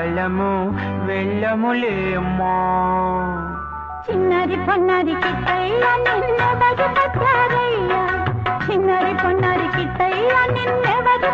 వెళ్ళము వెళ్ళములేమ్మా. చిన్నరి పొన్నరి కిట్టయ్య నిన్నెవరు పట్టారయ్యా, చిన్నరి పొన్నరి కిట్టయ్య నిన్నెవరు